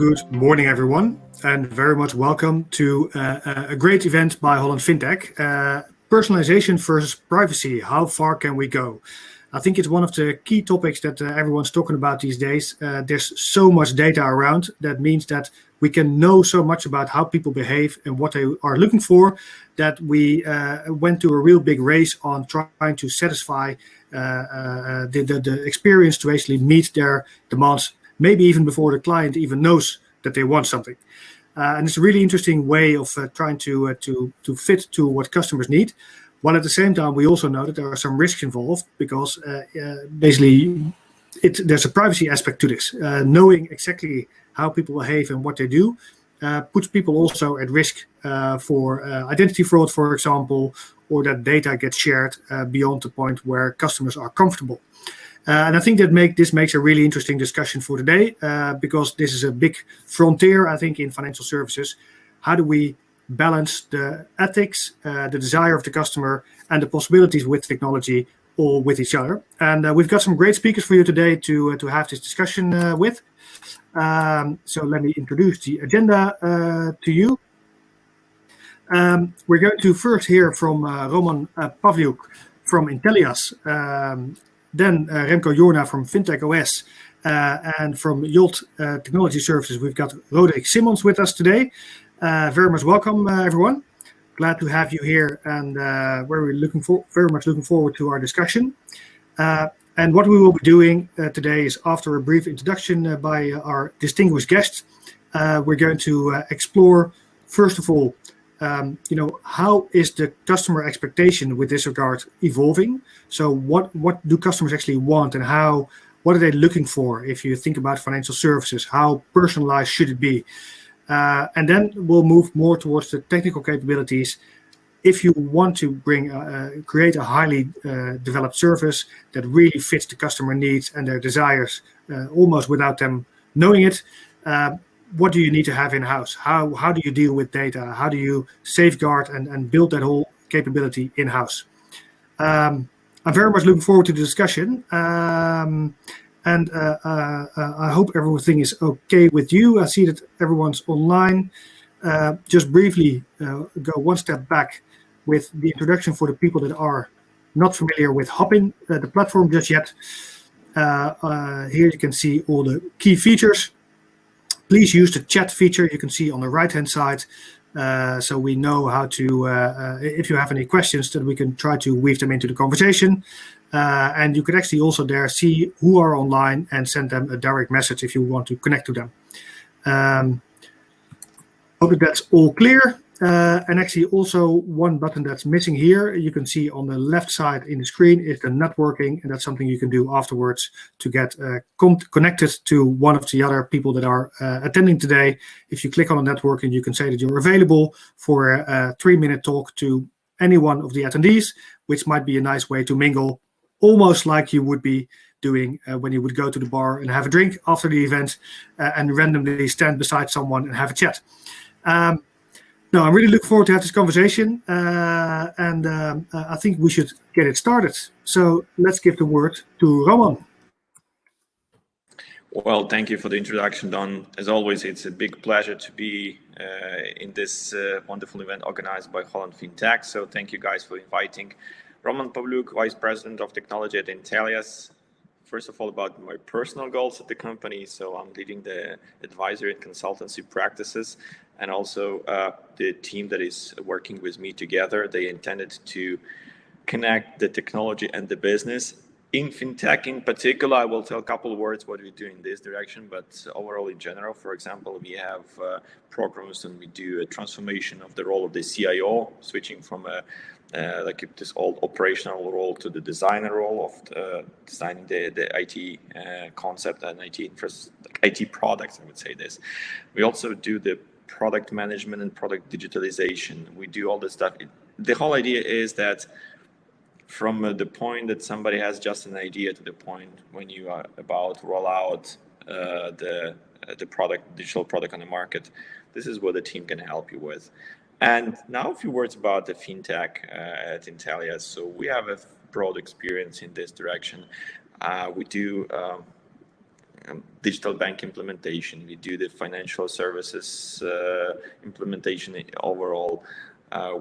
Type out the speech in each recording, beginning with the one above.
Good morning, everyone, and very much welcome to a great event by Holland FinTech. Personalization versus privacy, how far can we go? I think it's one of the key topics that everyone's talking about these days. There's so much data around. That means that we can know so much about how people behave and what they are looking for, that we went to a real big race on trying to satisfy the experience to actually meet their demands, maybe even before the client even knows that they want something. And it's a really interesting way of trying to fit to what customers need. While at the same time, we also know that there are some risks involved because basically there's a privacy aspect to this. Knowing exactly how people behave and what they do puts people also at risk for identity fraud, for example, or that data gets shared beyond the point where customers are comfortable. And I think that this makes a really interesting discussion for today because this is a big frontier, I think, in financial services. How do we balance the ethics, the desire of the customer, and the possibilities with technology all with each other? And we've got some great speakers for you today to have this discussion with. So let me introduce the agenda to you. We're going to first hear from Roman Pavliuk from Intellias, then Remco Jorna from FinTech OS, and from Yolt Technology Services, we've got Roderick Simmons with us today. Very much welcome, everyone. Glad to have you here, and we're very much looking forward to our discussion. And what we will be doing today is, after a brief introduction by our distinguished guest, we're going to explore, first of all, how is the customer expectation with this regard evolving? So what do customers actually want, and what are they looking for? If you think about financial services, how personalized should it be? And then we'll move more towards the technical capabilities. If you want to create a highly developed service that really fits the customer needs and their desires, almost without them knowing it, what do you need to have in-house? How do you deal with data? How do you safeguard and build that whole capability in-house? I'm very much looking forward to the discussion. And I hope everything is okay with you. I see that everyone's online. Just briefly go one step back with the introduction for the people that are not familiar with Hopin, the platform just yet. Here you can see all the key features. Please use the chat feature you can see on the right-hand side, so we know how to, if you have any questions, that we can try to weave them into the conversation. And you could actually also there see who are online and send them a direct message if you want to connect to them. Hope that's all clear. And actually also one button that's missing here, you can see on the left side in the screen, is the networking, and that's something you can do afterwards to get connected to one of the other people that are attending today. If you click on the networking, you can say that you're available for a 3-minute talk to any one of the attendees, which might be a nice way to mingle, almost like you would be doing when you would go to the bar and have a drink after the event and randomly stand beside someone and have a chat. No, I'm really looking forward to have this conversation, and I think we should get it started. So let's give the word to Roman. Well, thank you for the introduction, Don. As always, it's a big pleasure to be in this wonderful event organized by Holland FinTech. So thank you guys for inviting. Roman Pavliuk, Vice President of Technology at Intellias. First of all, about my personal goals at the company. So I'm leading the advisory and consultancy practices, and also the team that is working with me together. They intended to connect the technology and the business. In FinTech in particular, I will tell a couple of words what we do in this direction, but overall in general, for example, we have programs and we do a transformation of the role of the CIO, switching from like this old operational role to the designer role of designing the IT concept and IT products, I would say this. We also do the product management and product digitalization. We do all this stuff. The whole idea is that from the point that somebody has just an idea to the point when you are about to roll out the digital product on the market, this is what the team can help you with. And now a few words about the FinTech at Intellias. So we have a broad experience in this direction. We do digital bank implementation. We do the financial services implementation overall.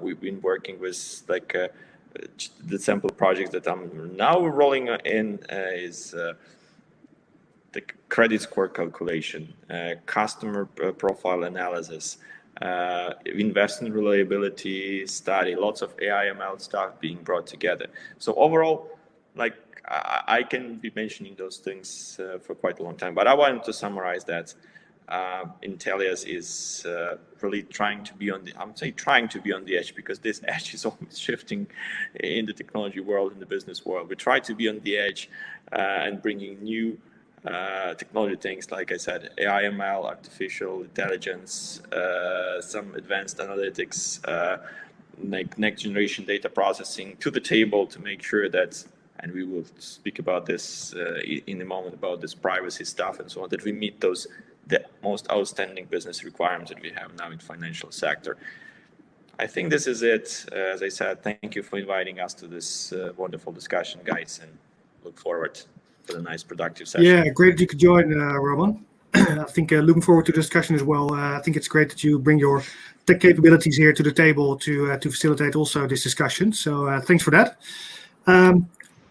We've been working with like the sample project that I'm now rolling in is the credit score calculation, customer profile analysis, investment reliability study, lots of AI ML stuff being brought together. So overall, like I can be mentioning those things for quite a long time, but I wanted to summarize that Intellias is really trying to be on the, I'm saying trying to be on the edge, because this edge is always shifting in the technology world, in the business world. We try to be on the edge and bringing new technology things, like I said, AI, ML, artificial intelligence, some advanced analytics, like next generation data processing to the table to make sure that, and we will speak about this in a moment, about this privacy stuff and so on, that we meet those the most outstanding business requirements that we have now in financial sector. I think this is it. As I said, thank you for inviting us to this wonderful discussion, guys, and look forward to a nice productive session. Yeah, great that you could join, Roman. I think looking forward to the discussion as well. I think it's great that you bring your tech capabilities here to the table to facilitate also this discussion. So thanks for that.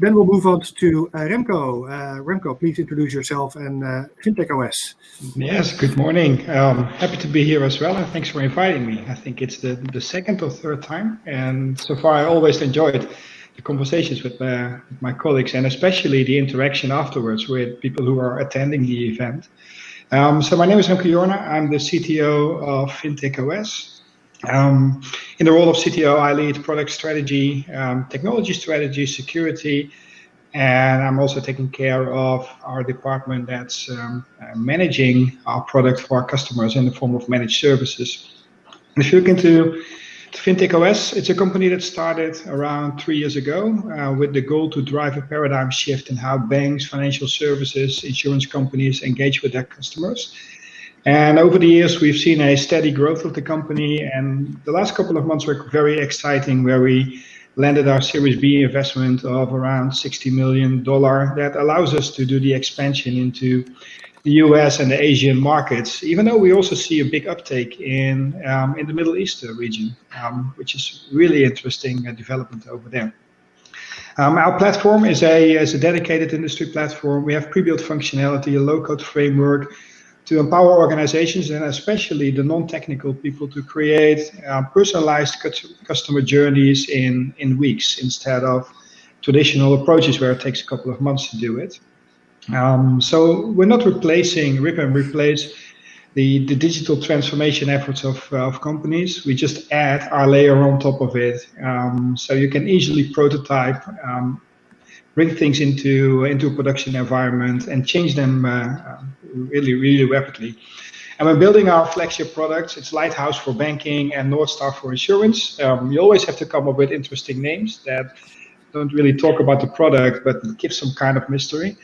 Then we'll move on to Remco. Remco, please introduce yourself and FinTech OS. Yes, good morning. Happy to be here as well, and thanks for inviting me. I think it's the second or third time, and so far I always enjoyed the conversations with my colleagues, and especially the interaction afterwards with people who are attending the event. So my name is Remco Jorna. I'm the CTO of FinTech OS. In the role of CTO, I lead product strategy, technology strategy, security, and I'm also taking care of our department that's managing our product for our customers in the form of managed services. And if you look into FinTech OS, it's a company that started around 3 years ago with the goal to drive a paradigm shift in how banks, financial services, insurance companies engage with their customers. And over the years, we've seen a steady growth of the company, and the last couple of months were very exciting, where we landed our Series B investment of around $60 million that allows us to do the expansion into the US and the Asian markets, even though we also see a big uptake in the Middle East region, which is really interesting development over there. Our platform is a dedicated industry platform. We have pre-built functionality, a low-code framework, to empower organizations and especially the non-technical people to create personalized customer journeys in weeks instead of traditional approaches where it takes a couple of months to do it. So we're not rip and replace the digital transformation efforts of companies. We just add our layer on top of it, so you can easily prototype, bring things into a production environment and change them really, really rapidly. And we're building our flagship products. It's Lighthouse for banking and North Star for insurance. You always have to come up with interesting names that don't really talk about the product, but give some kind of mystery.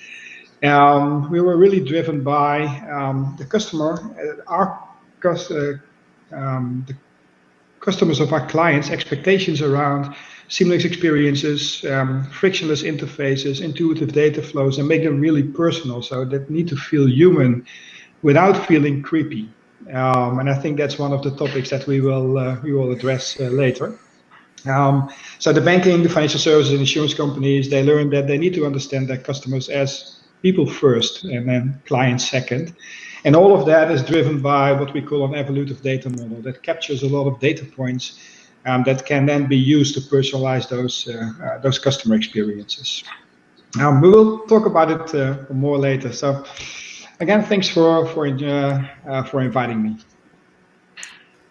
We were really driven by the customer, the customers of our clients' expectations around seamless experiences, frictionless interfaces, intuitive data flows, and make them really personal, so that need to feel human without feeling creepy. And I think that's one of the topics that we will address later. So the banking, the financial services, and insurance companies, they learn that they need to understand their customers as people first and then clients second. And all of that is driven by what we call an evolutive data model that captures a lot of data points that can then be used to personalize those customer experiences. We will talk about it more later. So again, thanks for inviting me.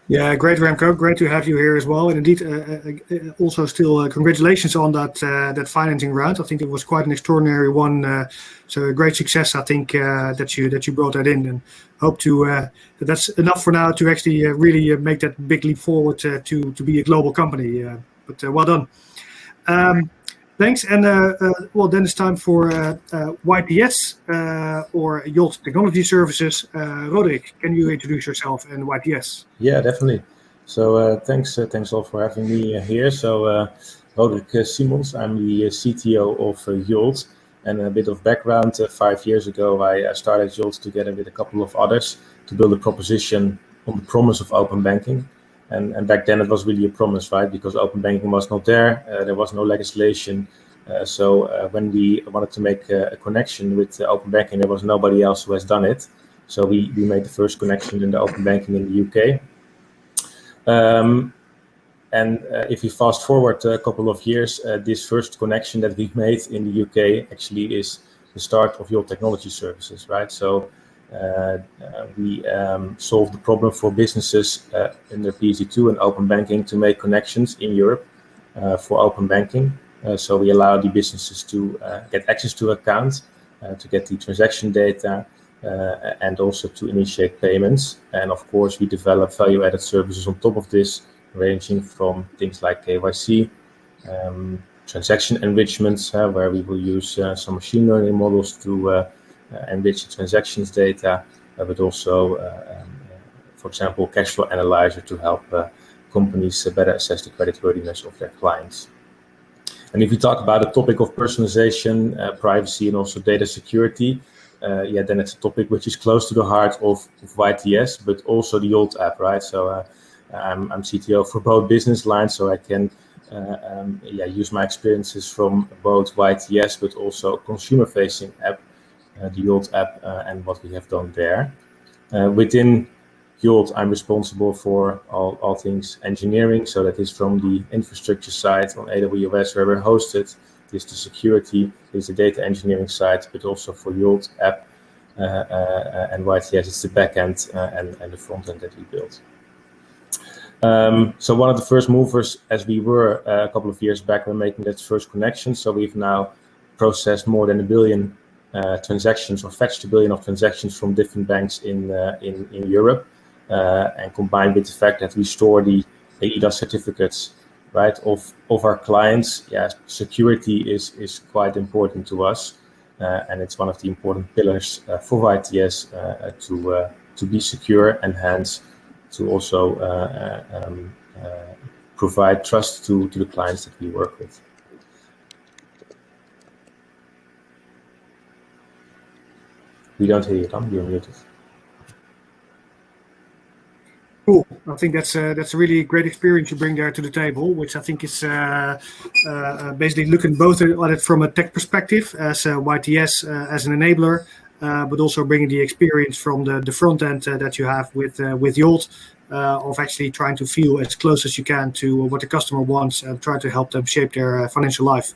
Yeah, great, Remco. Great to have you here as well. And indeed, also still congratulations on that financing round. I think it was quite an extraordinary one. So a great success, I think, that you brought that in, and hope to that's enough for now to actually really make that big leap forward to be a global company. But well done. Thanks. And well, then it's time for YPS or Yolt Technology Services. Roderick, can you introduce yourself and YPS? Yeah, definitely. So thanks all for having me here. So Roderick Simons, I'm the CTO of Yolt. And a bit of background, 5 years ago, I started Jolt together with a couple of others to build a proposition on the promise of open banking. And back then it was really a promise, right? Because open banking was not there. There was no legislation. So when we wanted to make a connection with open banking, there was nobody else who has done it. So we made the first connection in the open banking in the UK. And if we fast forward a couple of years, this first connection that we've made in the UK actually is the start of your technology services, right? So we solved the problem for businesses in the PSD2 and open banking to make connections in Europe for open banking. So we allow the businesses to get access to accounts, to get the transaction data, and also to initiate payments. And of course, we develop value-added services on top of this, ranging from things like KYC, transaction enrichments, where we will use some machine learning models to enrich the transactions data, but also, for example, cash flow analyzer to help companies better assess the creditworthiness of their clients. And if we talk about the topic of personalization, privacy, and also data security, then it's a topic which is close to the heart of YTS, but also the Jolt app, right? So I'm CTO for both business lines, so I can use my experiences from both YTS, but also consumer-facing app, the Jolt app, and what we have done there. Within Jolt, I'm responsible for all things engineering, so that is from the infrastructure side on AWS where we're hosted, this the security, this the data engineering side, but also for Jolt app and YTS, it's the backend and the front end that we built. So one of the first movers, as we were a couple of years back, when making that first connection. So we've now processed more than 1 billion transactions, or fetched 1 billion of transactions from different banks in Europe, and combined with the fact that we store the eIDAS certificates, right, of our clients. Yeah, security is quite important to us, and it's one of the important pillars for YTS to be secure, and hence to also provide trust to the clients that we work with. We don't hear you, Tom. You're muted. Cool. I think that's a really great experience you bring there to the table, which I think is basically looking both at it from a tech perspective as YTS as an enabler, but also bringing the experience from the front end that you have with Jolt, of actually trying to feel as close as you can to what the customer wants and try to help them shape their financial life.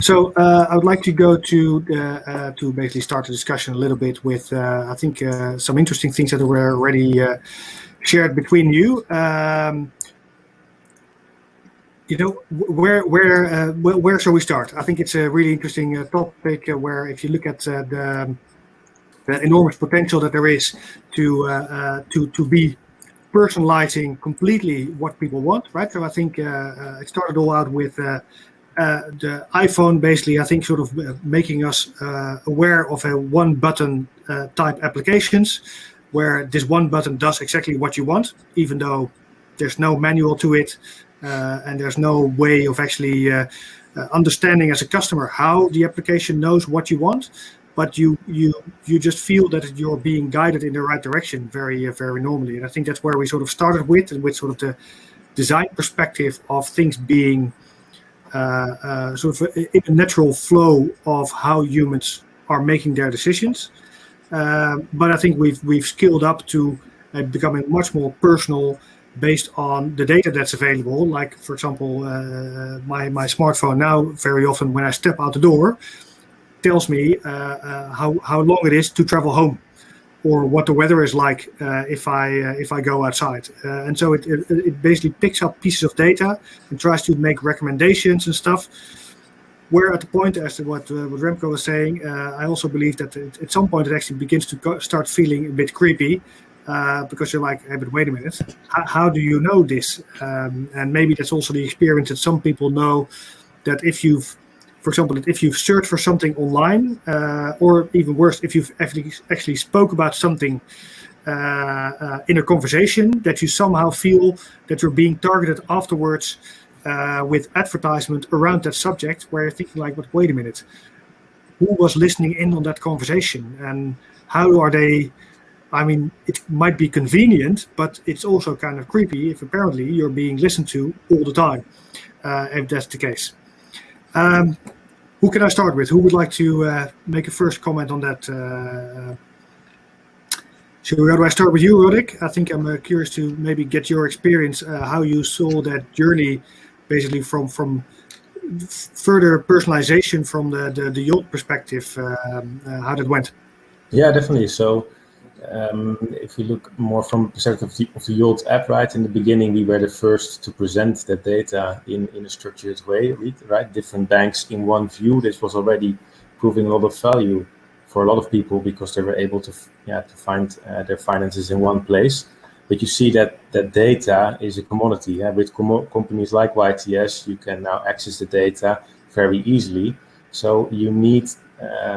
So I would like to go to basically start the discussion a little bit with I think some interesting things that were already shared between you. You know, where shall we start? I think it's a really interesting topic where if you look at the enormous potential that there is to be personalizing completely what people want, right? So I think it started all out with the iPhone, basically, I think, sort of making us aware of a one-button type applications, where this one button does exactly what you want, even though there's no manual to it, and there's no way of actually understanding as a customer how the application knows what you want. But you just feel that you're being guided in the right direction very normally. And I think that's where we sort of started with, and with sort of the design perspective of things being sort of in a natural flow of how humans are making their decisions. But I think we've scaled up to becoming much more personal based on the data that's available. Like, for example, my smartphone now, very often when I step out the door, tells me how long it is to travel home, or what the weather is like if I go outside. And so it basically picks up pieces of data and tries to make recommendations and stuff. Where at the point, as to what Remco was saying, I also believe that at some point it actually begins to start feeling a bit creepy, because you're like, hey, but wait a minute, how do you know this? And maybe that's also the experience that some people know, that if you've, for example, if you've searched for something online, or even worse, if you've actually spoke about something in a conversation, that you somehow feel that you're being targeted afterwards with advertisement around that subject, where you're thinking like, but wait a minute, who was listening in on that conversation, and how are they? I mean, it might be convenient, but it's also kind of creepy if apparently you're being listened to all the time, if that's the case. Who can I start with? Who would like to make a first comment on that? Do I start with you, Roderick? I think I'm curious to maybe get your experience, how you saw that journey, basically from further personalization from the Yolt perspective, how that went. Yeah, definitely. So if we look more from the perspective of the Yolt app, right, in the beginning we were the first to present that data in a structured way, right? Different banks in one view. This was already proving a lot of value for a lot of people because they were able to find their finances in one place. But you see that data is a commodity. With companies like YTS, you can now access the data very easily. So you need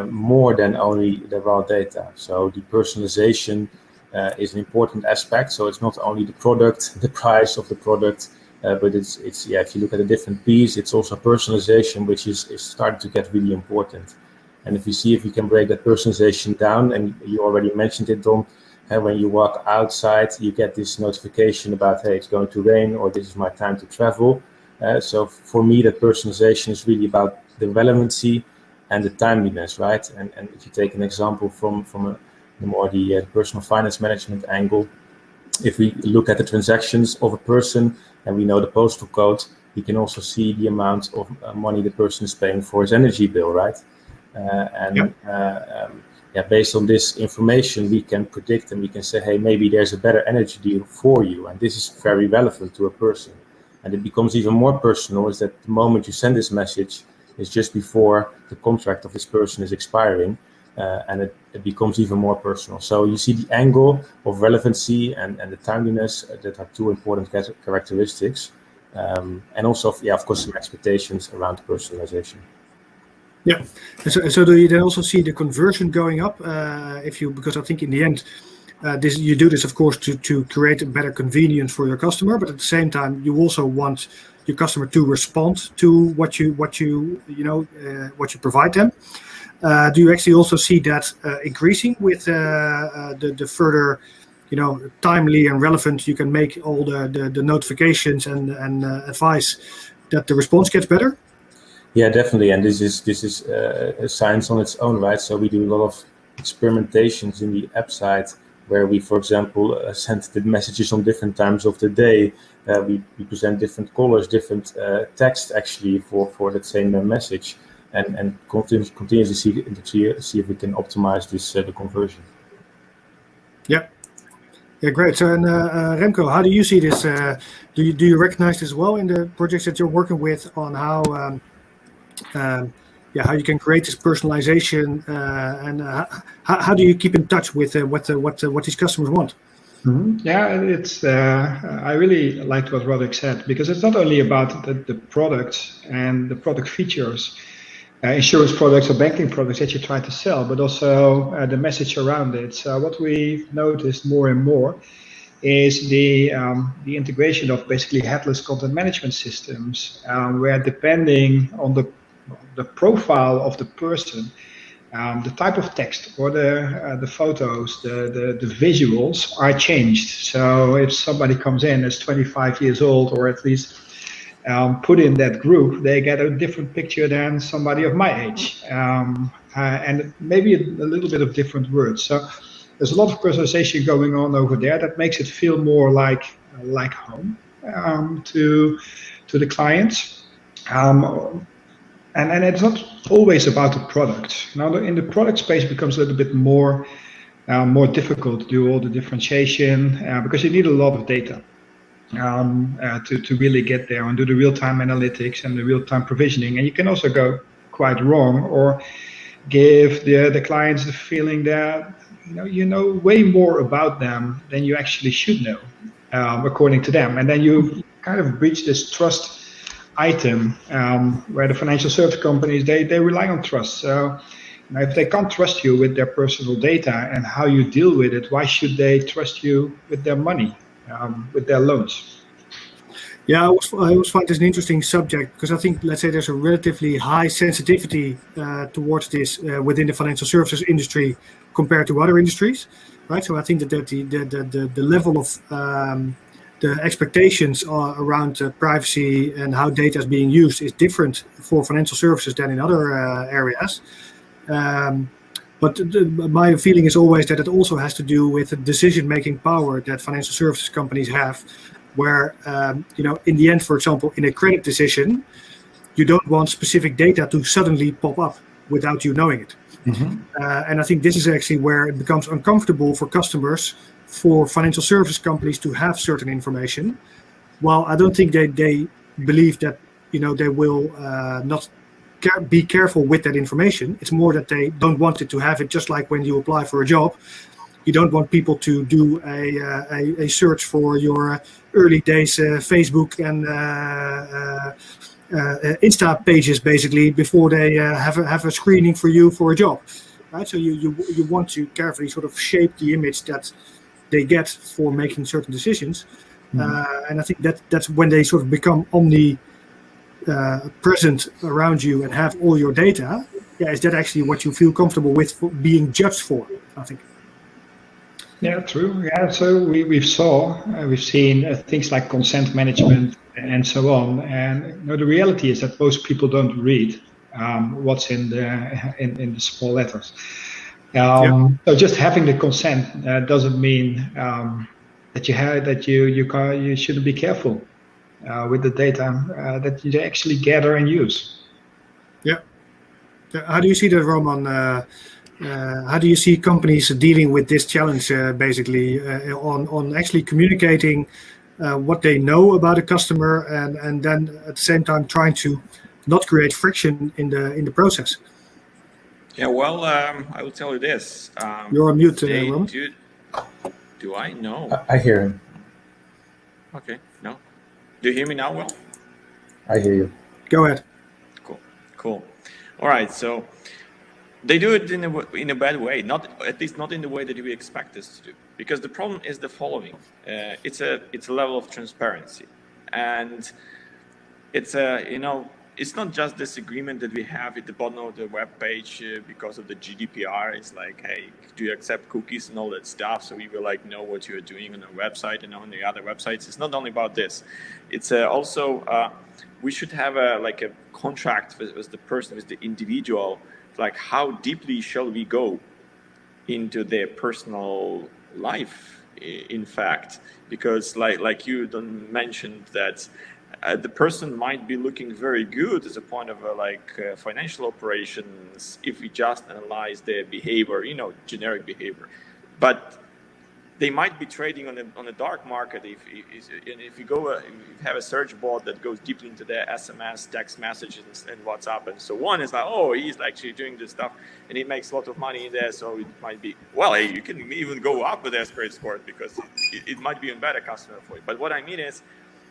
more than only the raw data. So the personalization is an important aspect. So it's not only the product, the price of the product, but it's if you look at a different piece, it's also personalization, which is starting to get really important. And if you can break that personalization down, and you already mentioned it, Don, when you walk outside, you get this notification about, hey, it's going to rain, or this is my time to travel. So for me, that personalization is really about the relevancy and the timeliness, right? And if you take an example from the personal finance management angle, if we look at the transactions of a person and we know the postal code, we can also see the amount of money the person is paying for his energy bill, right? Based on this information, we can predict and we can say, hey, maybe there's a better energy deal for you. And this is very relevant to a person. And it becomes even more personal is that the moment you send this message is just before the contract of this person is expiring, and it becomes even more personal. So you see the angle of relevancy and the timeliness that are two important characteristics. And also, of course, some expectations around personalization. Yeah. So do you then also see the conversion going up? Because I think in the end, you do this, of course, to create a better convenience for your customer, but at the same time, you also want your customer to respond to what you provide them. Do you actually also see that increasing with the further, timely and relevant you can make all the notifications and advice, that the response gets better? Yeah, definitely, and this is a science on its own, right? So we do a lot of experimentations in the app side where we, for example, send the messages on different times of the day. We present different colors, different text actually for that same message, and continuously see if we can optimize this the conversion. Yeah, great. So, and Remco, how do you see this? Do you recognize this well in the projects that you're working with on how you can create this personalization, and how do you keep in touch with what these customers want? Mm-hmm. Yeah, it's I really liked what Roderick said, because it's not only about the products and the product features, insurance products or banking products that you try to sell, but also the message around it. So what we've noticed more and more is the integration of basically headless content management systems, where depending on the profile of the person, the type of text or the photos, the visuals are changed. So if somebody comes in as 25 years old, or at least put in that group, they get a different picture than somebody of my age, and maybe a little bit of different words. So there's a lot of personalization going on over there that makes it feel more like home to the clients. And it's not always about the product. Now, in the product space, it becomes a little bit more difficult to do all the differentiation, because you need a lot of data to really get there and do the real-time analytics and the real-time provisioning. And you can also go quite wrong or give the clients the feeling that you know way more about them than you actually should know, according to them. And then you kind of breach this trust item, where the financial service companies, they rely on trust. So if they can't trust you with their personal data and how you deal with it, why should they trust you with their money, with their loans? Yeah, I always find this an interesting subject because I think, let's say, there's a relatively high sensitivity towards this within the financial services industry compared to other industries, right? So I think that the level of the expectations around privacy and how data is being used is different for financial services than in other areas. But my feeling is always that it also has to do with the decision-making power that financial services companies have, where, in the end, for example, in a credit decision, you don't want specific data to suddenly pop up without you knowing it. Mm-hmm. And I think this is actually where it becomes uncomfortable for customers, for financial service companies to have certain information. Well, I don't think they believe that, they will not be careful with that information. It's more that they don't want it to have it, just like when you apply for a job. You don't want people to do a search for your early days Facebook and Insta pages, basically, before they have a screening for you for a job, right? So you want to carefully sort of shape the image that they get for making certain decisions. And I think that's when they sort of become present around you and have all your data. Yeah, is that actually what you feel comfortable with being judged for, I think? Yeah, true. Yeah, so we've seen things like consent management and so on. And the reality is that most people don't read what's in the small letters. So just having the consent doesn't mean that you shouldn't be careful with the data that you actually gather and use. Yeah. How do you see that, Roman? How do you see companies dealing with this challenge, basically, on actually communicating what they know about a customer, and then at the same time trying to not create friction in the process? Yeah, well, I will tell you this. You're on mute, Roman. Do I? No. I hear him. Okay, no. Do you hear me now, Will? I hear you. Go ahead. Cool. All right, so they do it in a bad way, at least not in the way that we expect us to do. Because the problem is the following: it's a level of transparency, and it's not just this agreement that we have at the bottom of the web page because of the GDPR. It's like, hey, do you accept cookies and all that stuff? So we will know what you're doing on our website and on the other websites. It's not only about this. It's also we should have a contract with the person, with the individual. Like, how deeply shall we go into their personal life, in fact? Because like you mentioned that the person might be looking very good as a point of financial operations if we just analyze their behavior, generic behavior. But they might be trading on a dark market if you have a search bot that goes deeply into their SMS, text messages, and WhatsApp and so on. It's like, oh, he's actually doing this stuff and he makes a lot of money in there, so it might be, well, hey, you can even go up with their credit score because it might be a better customer for you. But what I mean is,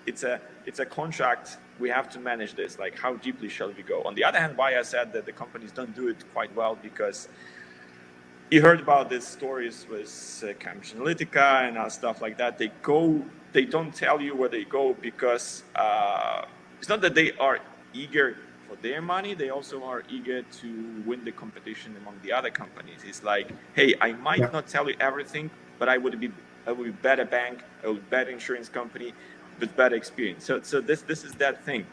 it's a contract. We have to manage this. Like, how deeply shall we go? On the other hand, why I said that the companies don't do it quite well, because you heard about these stories with Cambridge Analytica and stuff like that. They don't tell you where they go because it's not that they are eager for their money. They also are eager to win the competition among the other companies. It's like, hey, I might not tell you everything, but I would be better bank, I would be better insurance company with better experience. So this is that thing.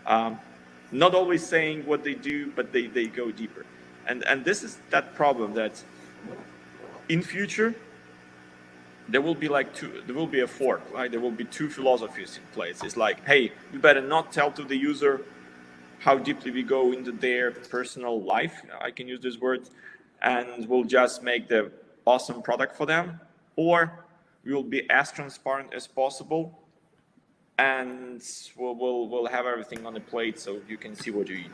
Not always saying what they do, but they go deeper. And this is that problem that in future there will be a fork, right? There will be two philosophies in place. It's like, hey, we better not tell to the user how deeply we go into their personal life, I can use this word, and we'll just make the awesome product for them, or we will be as transparent as possible and we'll have everything on the plate so you can see what you eat.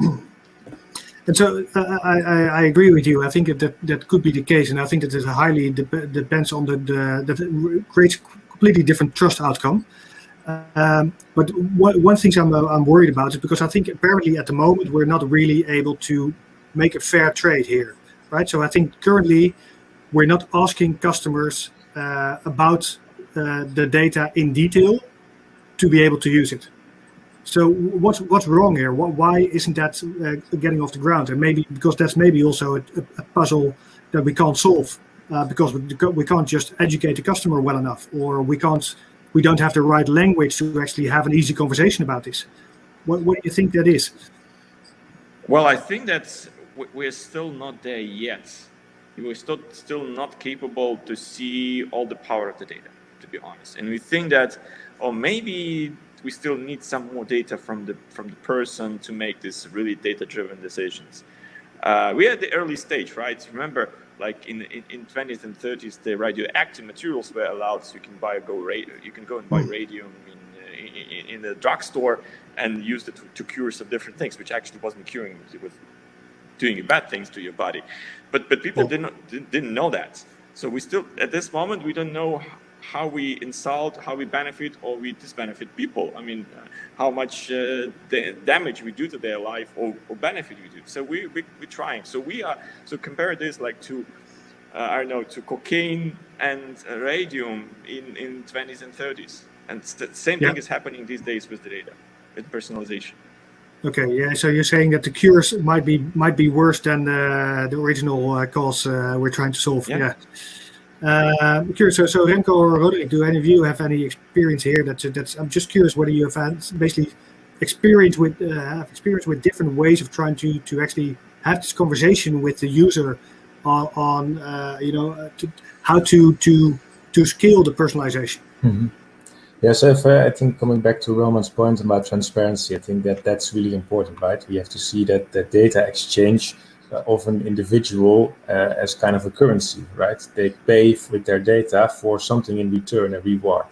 And so I agree with you. I think that could be the case, and I think that it highly depends on that creates a completely different trust outcome. But one thing I'm worried about is because I think apparently at the moment we're not really able to make a fair trade here, right? So I think currently we're not asking customers about the data in detail to be able to use it, So what's wrong here? Why isn't that getting off the ground? And maybe because that's maybe also a puzzle that we can't solve because we can't just educate the customer well enough, or we don't have the right language to actually have an easy conversation about this. What do you think that is? Well, I think that we're still not there yet. We're still not capable to see all the power of the data, to be honest. And we think that, or maybe we still need some more data from the person to make this really data-driven decisions. We're at the early stage, right? Remember, like in 20s and 30s, the radioactive materials were allowed, so you can go and buy radium in the drugstore and use it to cure some different things, which actually wasn't curing, it was doing bad things to your body. But people didn't know that. So we still, at this moment, we don't know how we insult, how we benefit, or we disbenefit people. I mean, how much damage we do to their life or benefit we do. So we're trying. So compare this like to, to cocaine and radium in 20s and 30s. And the same thing is happening these days with the data, with personalization. Okay, yeah. So you're saying that the cures might be worse than the original cause we're trying to solve. Yeah. Curious. So Remco or Roderick, do any of you have any experience here? That's I'm just curious whether you have had basically experience with different ways of trying to actually have this conversation with the user on how to scale the personalization. Mm-hmm. Yeah, so I think coming back to Roman's point about transparency, I think that's really important, right? We have to see that the data exchange of an individual as kind of a currency, right? They pay with their data for something in return, a reward.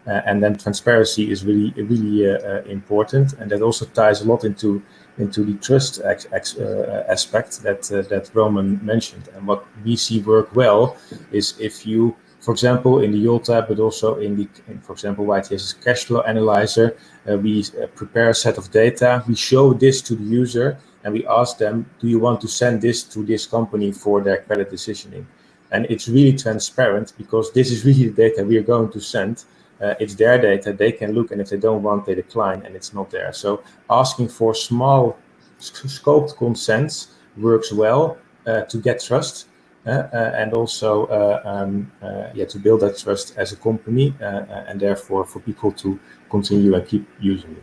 And then transparency is really important. And that also ties a lot into the trust aspect that Roman mentioned. And what we see work well is if you, for example, in the YOLTA, but also in for example, YTS's cash flow analyzer, we prepare a set of data, we show this to the user, and we ask them, do you want to send this to this company for their credit decisioning? And it's really transparent because this is really the data we are going to send. It's their data, they can look, and if they don't want, they decline, and it's not there. So asking for small scoped consents works well to get trust. And also to build that trust as a company and therefore for people to continue and keep using it.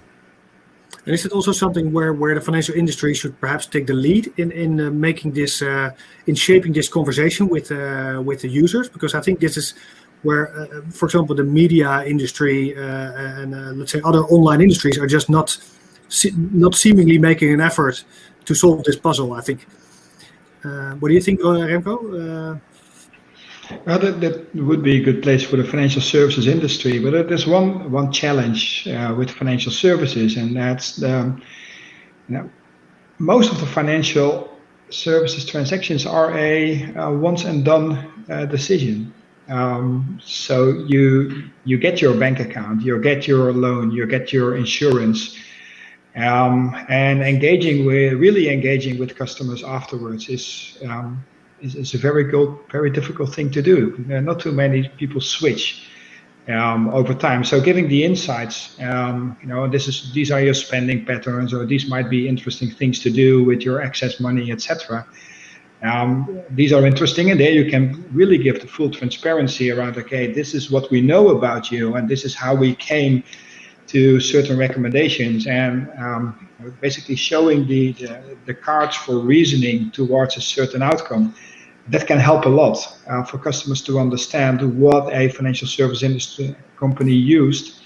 And is it also something where the financial industry should perhaps take the lead in making this, in shaping this conversation with the users? Because I think this is where, for example, the media industry and let's say other online industries are just not seemingly making an effort to solve this puzzle, I think. What do you think, Remco? Well, that would be a good place for the financial services industry, but there's one challenge with financial services, and that's most of the financial services transactions are a once and done decision. So you get your bank account, you get your loan, you get your insurance. And really engaging with customers afterwards is a very difficult thing to do. Not too many people switch over time. So giving the insights, these are your spending patterns, or these might be interesting things to do with your excess money, etc. These are interesting, and there you can really give the full transparency around. Okay, this is what we know about you, and this is how we came to certain recommendations, and basically showing the cards for reasoning towards a certain outcome. That can help a lot for customers to understand what a financial service industry company used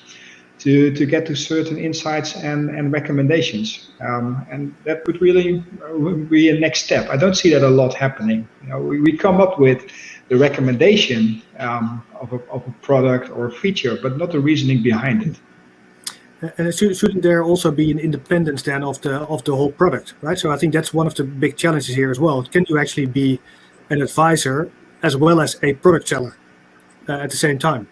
to get to certain insights and recommendations. And that would really be a next step. I don't see that a lot happening. We come up with the recommendation of a product or a feature, but not the reasoning behind it. And shouldn't there also be an independence then of the whole product, right? So I think that's one of the big challenges here as well. Can you actually be an advisor as well as a product seller at the same time?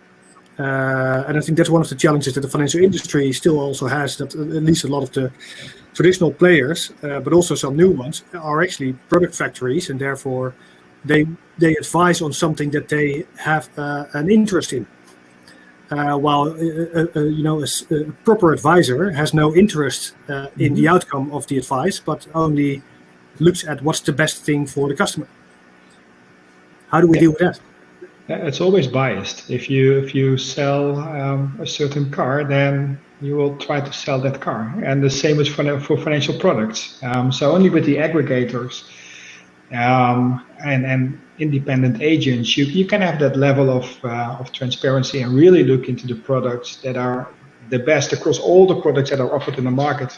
And I think that's one of the challenges that the financial industry still also has, that at least a lot of the traditional players, but also some new ones, are actually product factories, and therefore they advise on something that they have an interest in. while a proper advisor has no interest in the outcome of the advice, but only looks at what's the best thing for the customer. How do we deal with that? It's always biased. If you sell a certain car, then you will try to sell that car, and the same is for financial products. So only with the aggregators and independent agents, you can have that level of transparency and really look into the products that are the best across all the products that are offered in the market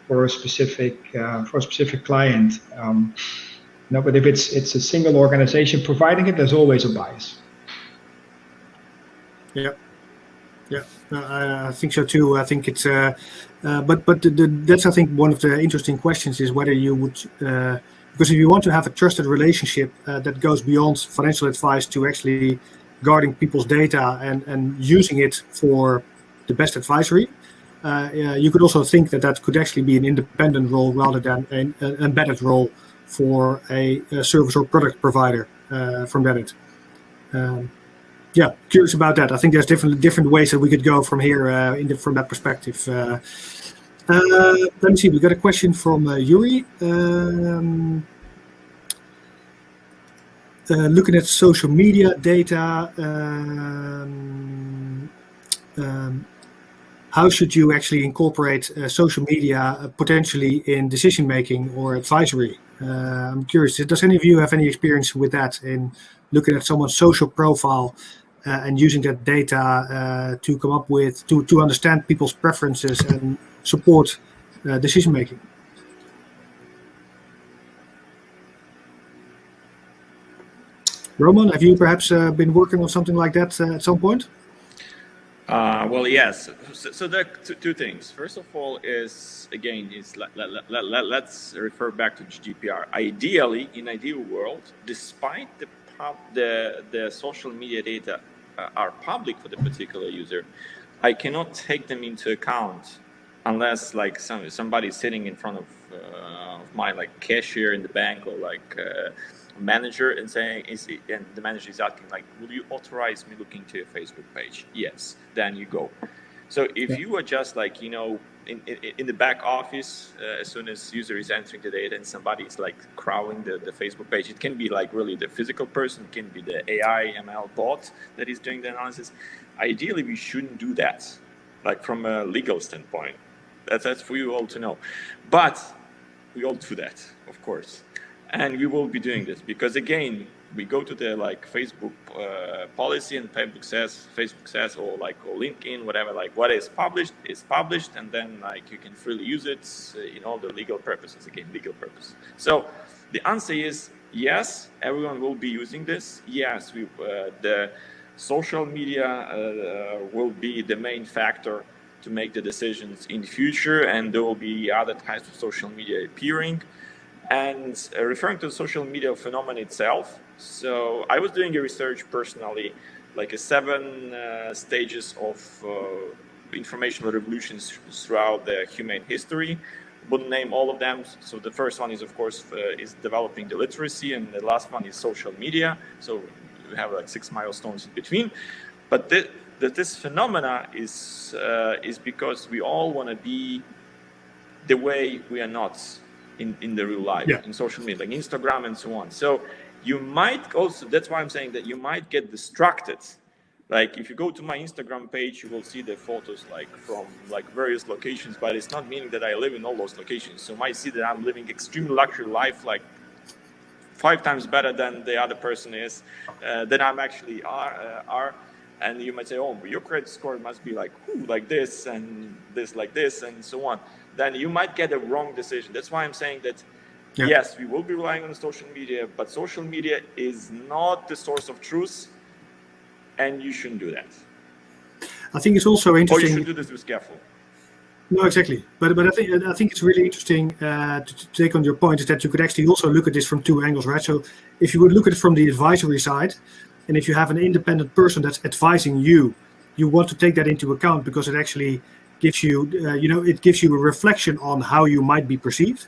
for a specific client. But if it's a single organization providing it, there's always a bias. Yeah, I think so too. I think it's, but that's I think one of the interesting questions is whether you would, because if you want to have a trusted relationship that goes beyond financial advice to actually guarding people's data and using it for the best advisory, you could also think that could actually be an independent role rather than an embedded role for a service or product provider from that end. Yeah, curious about that. I think there's different ways that we could go from here from that perspective. Let me see. We got a question from Yuri. Looking at social media data, how should you actually incorporate social media potentially in decision making or advisory? I'm curious. Does any of you have any experience with that in looking at someone's social profile? And using that data to come up with, to understand people's preferences and support decision making. Roman, have you perhaps been working on something like that at some point? Well, yes. So there are two things. First of all, let's refer back to GDPR. Ideally, in ideal world, despite the social media data are public for the particular user, I cannot take them into account unless like somebody sitting in front of my like cashier in the bank or like manager and saying, and the manager is asking like, will you authorize me looking to your Facebook page? Yes, then you go. So if you are just like, in the back office, as soon as user is entering the data and somebody is like crawling the Facebook page, it can be like really the physical person, it can be the AI ML bot that is doing the analysis. Ideally, we shouldn't do that, like from a legal standpoint. That's for you all to know. But we all do that, of course. And we will be doing this because again, we go to the like Facebook policy and Facebook says or LinkedIn, whatever, like what is published, and then like you can freely use it in all the legal purposes, again, legal purpose. So the answer is yes, everyone will be using this. Yes, the social media will be the main factor to make the decisions in the future, and there will be other types of social media appearing. And referring to the social media phenomenon itself, so I was doing a research personally, like 7 stages of informational revolutions throughout the human history. Wouldn't name all of them. So the first one is, of course, is developing the literacy, and the last one is social media. So we have like 6 milestones in between. But this phenomena is because we all want to be the way we are not in the real life, in social media, like Instagram and so on. So you might also, that's why I'm saying that you might get distracted. Like if you go to my Instagram page, you will see the photos like from like various locations, but it's not meaning that I live in all those locations. So you might see that I'm living extremely luxury life, like 5 times better than the other person is, than I'm actually are. And you might say, oh, but your credit score must be like, like this and this like this and so on. Then you might get a wrong decision. That's why I'm saying that, yes, we will be relying on social media, but social media is not the source of truth, and you shouldn't do that. I think it's also interesting. Or you should do this with careful. No, exactly. But I think it's really interesting to take on your point is that you could actually also look at this from 2 angles, right? So if you would look at it from the advisory side, and if you have an independent person that's advising you, you want to take that into account because it actually gives you, it gives you a reflection on how you might be perceived.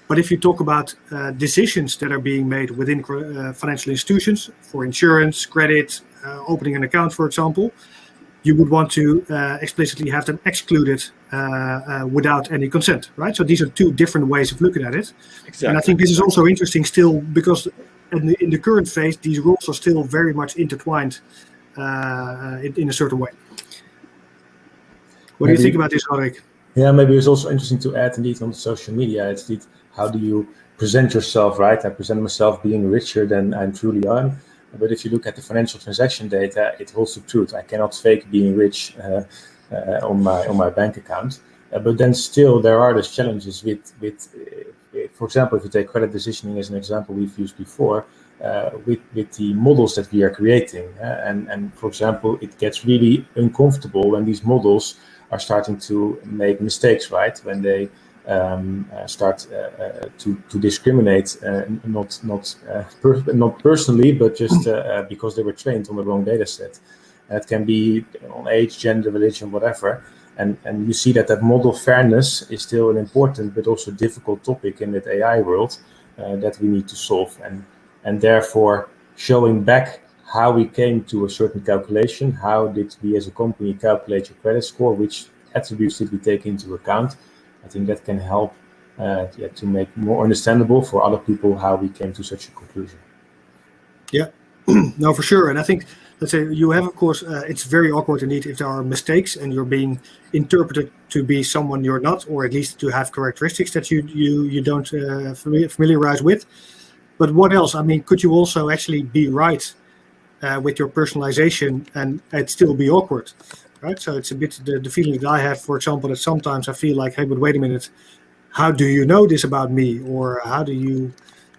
But if you talk about decisions that are being made within financial institutions for insurance, credit, opening an account, for example, you would want to explicitly have them excluded without any consent, right? So these are two different ways of looking at it. Exactly. And I think this is also interesting still because in the current phase, these rules are still very much intertwined in a certain way. What do you think about this, Ulrich? Yeah, maybe it's also interesting to add indeed on social media. It's indeed, how do you present yourself, right? I present myself being richer than I truly am. But if you look at the financial transaction data, it holds the truth. I cannot fake being rich on my bank account. But then still there are those challenges with for example, if you take credit decisioning as an example we've used before, with the models that we are creating. And for example, it gets really uncomfortable when these models are starting to make mistakes, right? When they start to discriminate, not personally, but just because they were trained on the wrong data set. It can be on age, gender, religion, whatever. And you see that model fairness is still an important but also difficult topic in the AI world that we need to solve. And therefore showing back how we came to a certain calculation, how did we as a company calculate your credit score, which attributes did we take into account. I think that can help to make more understandable for other people how we came to such a conclusion. Yeah, no, for sure. And I think, let's say you have, of course, it's very awkward indeed if there are mistakes and you're being interpreted to be someone you're not, or at least to have characteristics that you don't familiarize with. But what else? I mean, could you also actually be right with your personalization and it still be awkward, right? So it's a bit the feeling that I have, for example, that sometimes I feel like, hey, but wait a minute, how do you know this about me? Or how do you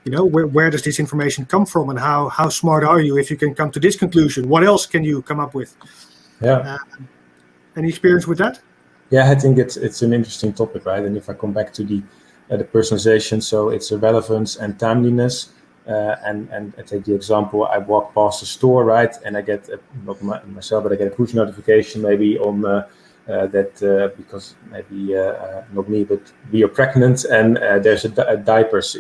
know, where does this information come from, and how smart are you if you can come to this conclusion? What else can you come up with? Yeah. Any experience with that? Yeah, I think it's an interesting topic, right? And if I come back to the personalization, so it's a relevance and timeliness. And I take the example, I walk past a store, right? And I get, not myself, but I get a push notification maybe on that because maybe not me, but we are pregnant and there's a diapers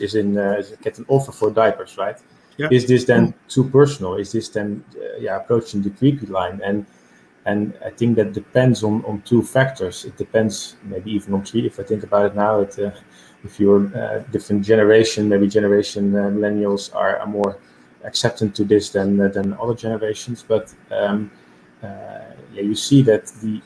get an offer for diapers, right? Yeah. Is this then too personal? Is this then approaching the creepy line? And I think that depends on two factors. It depends maybe even on three. If I think about it now, if you're different generation, maybe generation millennials are more acceptant to this than other generations. But you see that the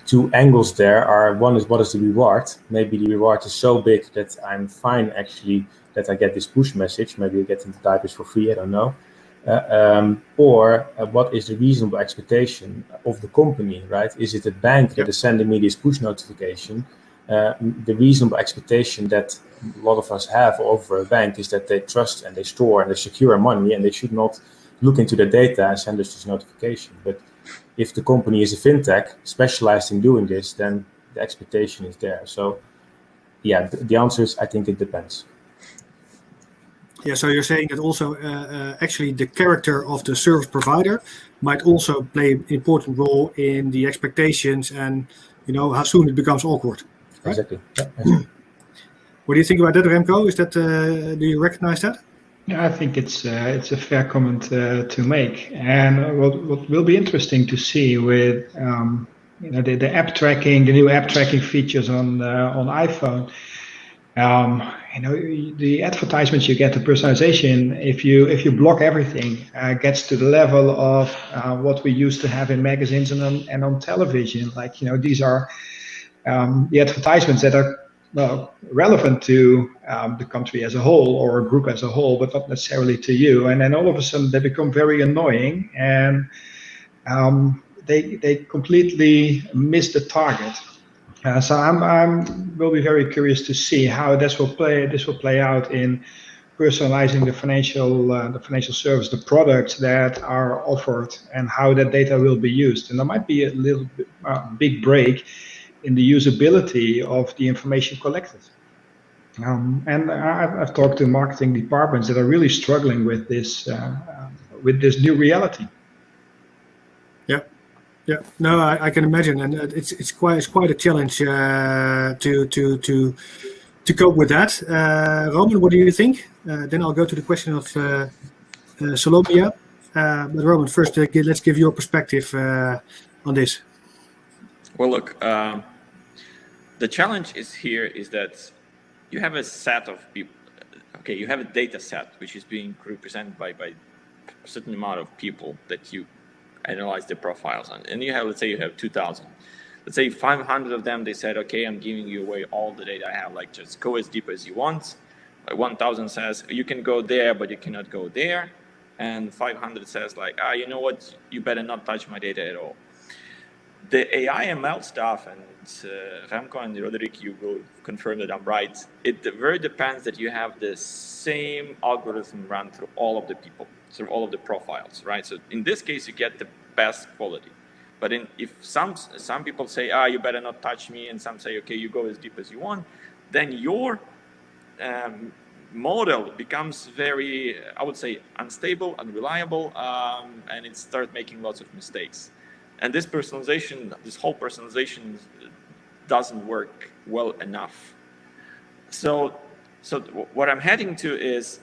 two angles there are, one is what is the reward? Maybe the reward is so big that I'm fine actually that I get this push message. Maybe I get into diapers for free, I don't know. Or what is the reasonable expectation of the company, right? Is it a bank that is sending me this push notification? The reasonable expectation that a lot of us have over a bank is that they trust and they store and they secure money, and they should not look into the data and send us this notification. But if the company is a fintech specialized in doing this, then the expectation is there. So yeah, the answer is, I think it depends. Yeah, so you're saying that also actually the character of the service provider might also play an important role in the expectations and, you know, how soon it becomes awkward. Right? Exactly. Yeah. What do you think about that, Remco? Is that do you recognize that? Yeah, I think it's a fair comment to make. And what will be interesting to see with the app tracking, the new app tracking features on iPhone. The advertisements you get, the personalization, if you block everything, gets to the level of what we used to have in magazines and on television. Like, these are the advertisements that are relevant to the country as a whole or a group as a whole, but not necessarily to you. And then all of a sudden they become very annoying, and they completely miss the target. So I'm will be very curious to see how this will play out in personalizing the financial service, the products that are offered, and how that data will be used. And there might be a little bit, big break in the usability of the information collected. And I've talked to marketing departments that are really struggling with this new reality. Yeah, no, I can imagine, and it's quite a challenge to cope with that. Roman, what do you think? Then I'll go to the question of Solomia. But Roman, first, let's give your perspective on this. Well, look, the challenge is that you have a set of people. Okay, you have a data set which is being represented by a certain amount of people that you analyze their profiles on, and you have, let's say, you have 2,000. Let's say 500 of them, they said, okay, I'm giving you away all the data I have, like just go as deep as you want. Like 1,000 says you can go there, but you cannot go there, and 500 says like, you know what, you better not touch my data at all. The AI ML stuff, and Remco and Roderick, you will confirm that I'm right. It very depends that you have the same algorithm run through all of the people, through all of the profiles, right? So in this case, you get the best quality. But if some people say, you better not touch me, and some say, okay, you go as deep as you want, then your model becomes very, I would say, unstable, unreliable, and it starts making lots of mistakes. And this whole personalization doesn't work well enough. So what I'm heading to is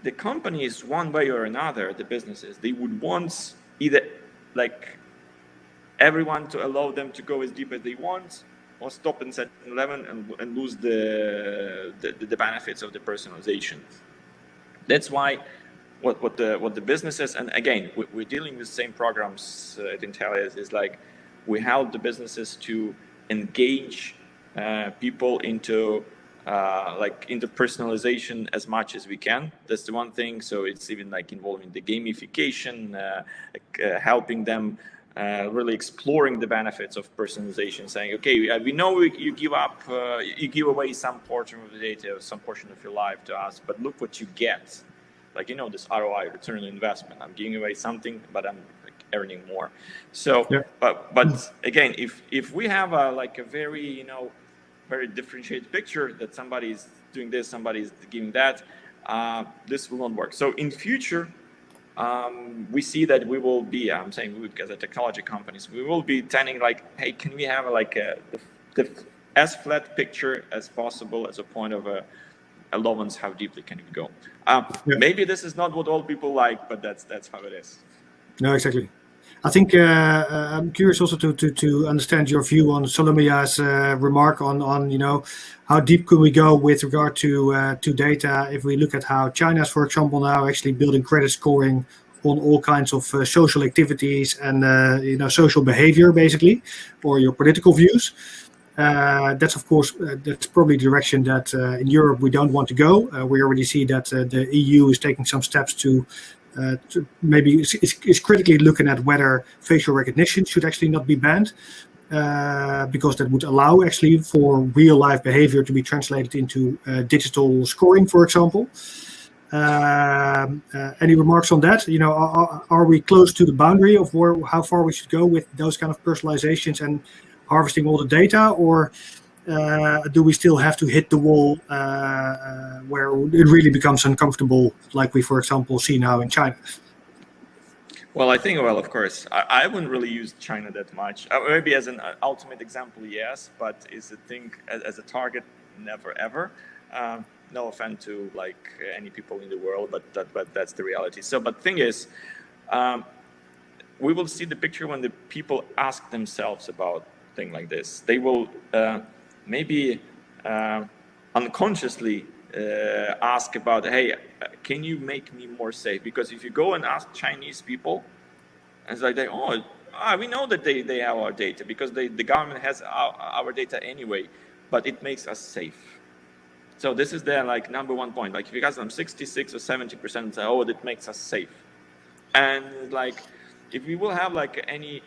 the companies, one way or another, the businesses, they would want either like everyone to allow them to go as deep as they want, or stop in set 11 and lose the benefits of the personalization. That's why what the businesses, and again, we're dealing with the same programs at Intellias, is like we help the businesses to engage people into personalization as much as we can. That's the one thing. So it's even like involving the gamification, helping them really exploring the benefits of personalization, saying, okay, we know you give away some portion of the data, some portion of your life to us, but look what you get. Like, this ROI, return on investment. I'm giving away something, but I'm earning more. So, yeah. But again, if we have a very, very differentiated picture that somebody's doing this, somebody's giving that, this will not work. So in future, we see that we will be, I'm saying we, as a technology companies, we will be tending like, hey, can we have the as flat picture as possible as a point of allowance, how deeply can we go? Maybe this is not what all people like, but that's how it is. No, exactly. I think I'm curious also to understand your view on Solomia's remark on how deep could we go with regard to data if we look at how China's, for example, now actually building credit scoring on all kinds of social activities and social behavior, basically, or your political views. That's of course that's probably the direction that in Europe we don't want to go. We already see that the EU is taking some steps to maybe is critically looking at whether facial recognition should actually not be banned, because that would allow actually for real life behavior to be translated into digital scoring, for example. Any remarks on that? Are we close to the boundary of how far we should go with those kind of personalizations and harvesting all the data, or do we still have to hit the wall where it really becomes uncomfortable, like we, for example, see now in China? Well, I think, of course, I wouldn't really use China that much. Maybe as an ultimate example, yes, but is a thing as a target, never ever. No offense to any people in the world, but that's the reality. So, but thing is, we will see the picture when the people ask themselves about thing like this. They will maybe unconsciously ask about, hey, can you make me more safe? Because if you go and ask Chinese people, it's like we know that they have our data because the government has our data anyway, but it makes us safe. So this is their number one point. If you ask them 66 or 70% say, that makes us safe. And if we will have any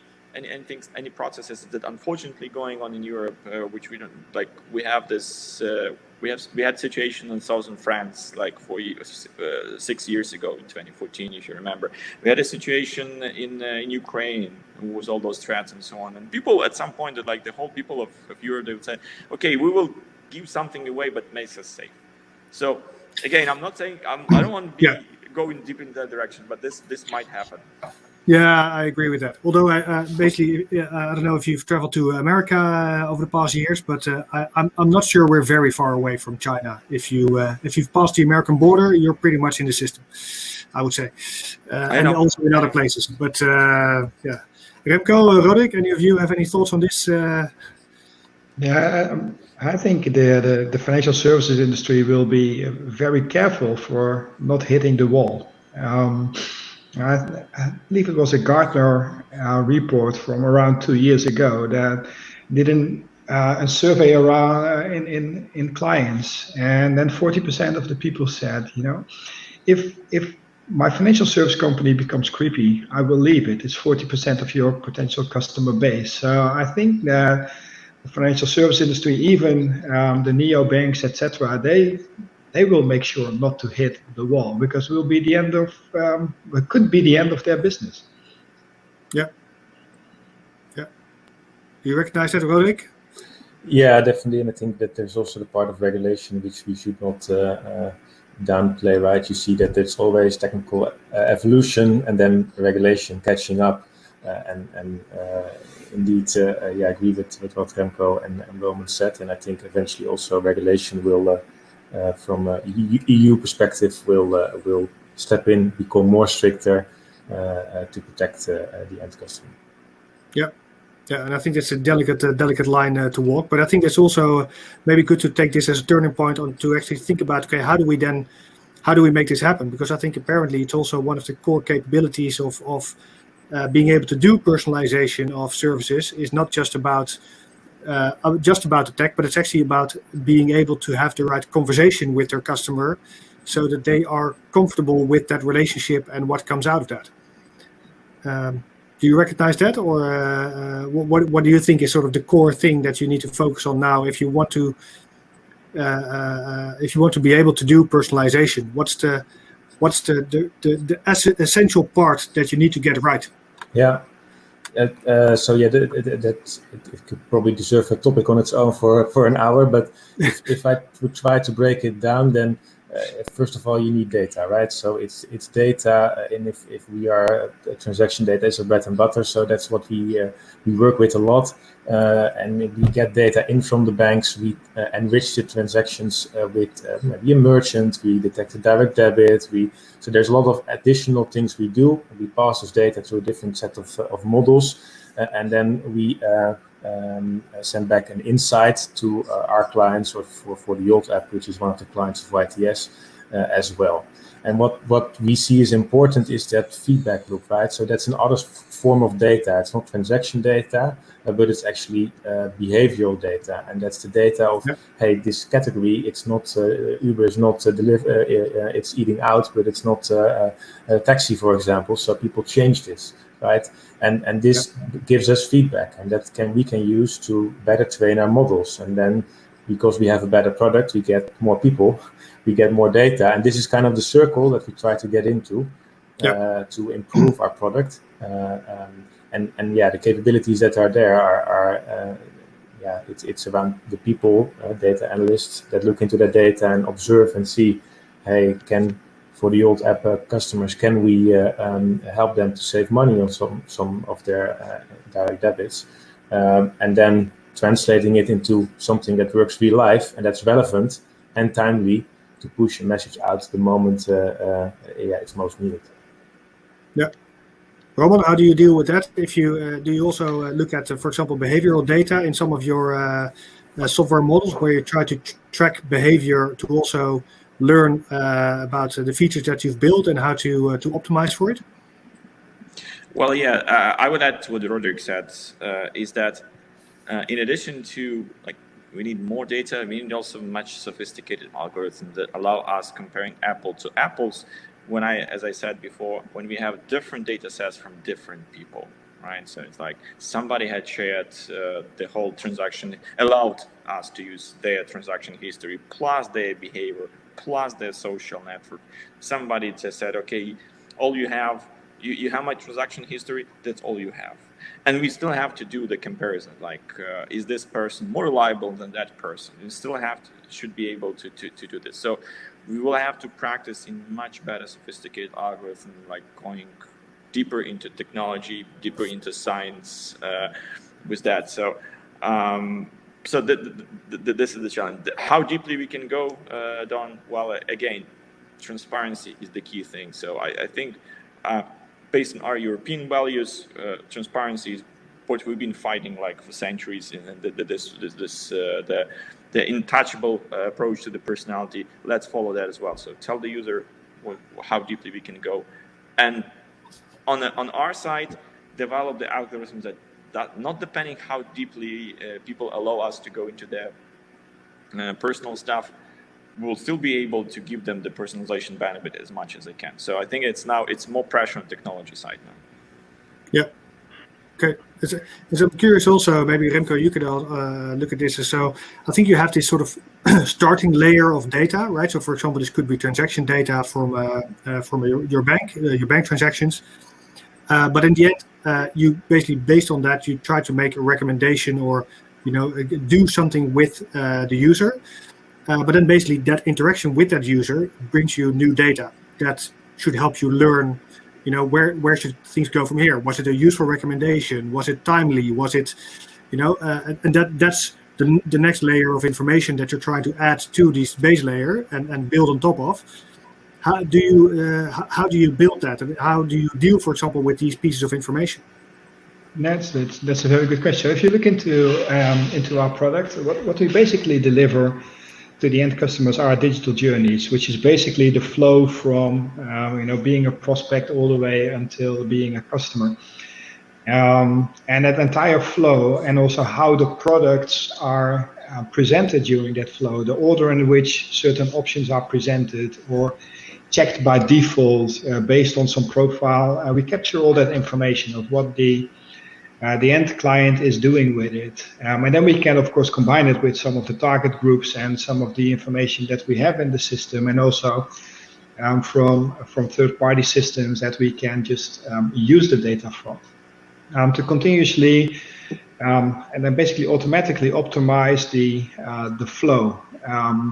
processes that unfortunately going on in Europe, which we don't we have this we had situation in southern France 6 years ago in 2014, if you remember. We had a situation in Ukraine with all those threats and so on, and people at some point the whole people of Europe, they would say, okay, we will give something away but makes us safe. So again, I'm not saying I don't want to be going deep in that direction, but this might happen. Yeah, I agree with that. Although basically, I don't know if you've traveled to America over the past years, but I'm not sure we're very far away from China. If you've passed the American border, you're pretty much in the system. I would say, I and know. also in other places. But yeah, Remco, Roderick, any of you have any thoughts on this? Yeah, I think the financial services industry will be very careful for not hitting the wall. I believe it was a Gartner report from around 2 years ago that did a survey around in clients, and then 40% of the people said, if my financial service company becomes creepy, I will leave it. It's 40% of your potential customer base. So I think that the financial service industry, even the neo banks, etc., they will make sure not to hit the wall, because it will be the end of it could be the end of their business. Yeah. Do you recognize that, Roderick? Yeah, definitely, and I think that there's also the part of regulation which we should not downplay, right? You see that there's always technical evolution and then regulation catching up, and indeed, yeah, I agree with what Remco and Roman said, and I think eventually also regulation will, from a EU perspective, will step in, become more stricter to protect the end customer. Yeah. Yeah, and I think it's a delicate line to walk. But I think it's also maybe good to take this as a turning point to actually think about, okay, how do we make this happen? Because I think apparently it's also one of the core capabilities of being able to do personalization of services is not just about the tech, but it's actually about being able to have the right conversation with their customer so that they are comfortable with that relationship and what comes out of that. Do you recognize that, or what do you think is sort of the core thing that you need to focus on now if you want to be able to do personalization? What's the essential part that you need to get right? Yeah. So yeah, it could probably deserve a topic on its own for an hour. But if I would try to break it down, then first of all, you need data, right? So it's data, and if we are transaction data is our bread and butter, so that's what we work with a lot, and we get data in from the banks. We enrich the transactions with maybe a merchant. We detect a direct debit. So there's a lot of additional things we do. We pass this data to a different set of models, and then we send back an insight to our clients, or for the Yolt app, which is one of the clients of YTS as well. And what we see is important is that feedback loop, right? So that's another form of data. It's not transaction data, but it's actually behavioral data, and that's the data of hey, this category. It's not Uber is not it's eating out, but it's not a taxi, for example. So people change this, right? And this gives us feedback, and that we can use to better train our models. And then because we have a better product, we get more people, we get more data, and this is kind of the circle that we try to get into to improve our product. And yeah, the capabilities that are there are it's around the people, data analysts that look into the data and observe and see, hey, for the Yolt app customers, can we help them to save money on some of their direct debits, and then translating it into something that works real life and that's relevant and timely to push a message out the moment it's most needed. Yeah. Roman, how do you deal with that? If you do you also look at, for example, behavioral data in some of your software models where you try to track behavior to also learn about the features that you've built and how to optimize for it? Well, yeah, I would add to what Roderick said, is that in addition to, like, we need more data, we need also much sophisticated algorithms that allow us comparing apple to apples. As I said before, when we have different data sets from different people, right? So it's like somebody had shared the whole transaction, allowed us to use their transaction history, plus their behavior, plus their social network. Somebody just said, okay, all you have, you have my transaction history, that's all you have. And we still have to do the comparison, like, is this person more reliable than that person? We still should be able to do this. So we will have to practice in much better sophisticated algorithm, like going deeper into technology, deeper into science with that. So this is the challenge. How deeply we can go, Don? Well, again, transparency is the key thing. So I think based on our European values, transparency is what we've been fighting like for centuries, and the untouchable approach to the personality. Let's follow that as well. So tell the user how deeply we can go, and on our side, develop the algorithms that not depending how deeply people allow us to go into their personal stuff, we'll still be able to give them the personalization benefit as much as they can. So I think it's more pressure on technology side now. Yeah. Okay. So I'm curious also, maybe Remco, you could look at this. So I think you have this sort of starting layer of data, right? So for example, this could be transaction data from your bank transactions. But in the end, you basically, based on that, you try to make a recommendation or, do something with the user. But then basically that interaction with that user brings you new data that should help you learn, where should things go from here? Was it a useful recommendation? Was it timely? Was it, and that's the next layer of information that you're trying to add to this base layer and build on top of. How do you build that? And how do you deal, for example, with these pieces of information? That's a very good question. If you look into our product, what we basically deliver to the end customers are digital journeys, which is basically the flow from being a prospect all the way until being a customer, and that entire flow, and also how the products are presented during that flow, the order in which certain options are presented or checked by default based on some profile. We capture all that information of what the end client is doing with it. And then we can, of course, combine it with some of the target groups and some of the information that we have in the system, and also from third-party systems that we can just use the data from to continuously and then basically automatically optimize the flow.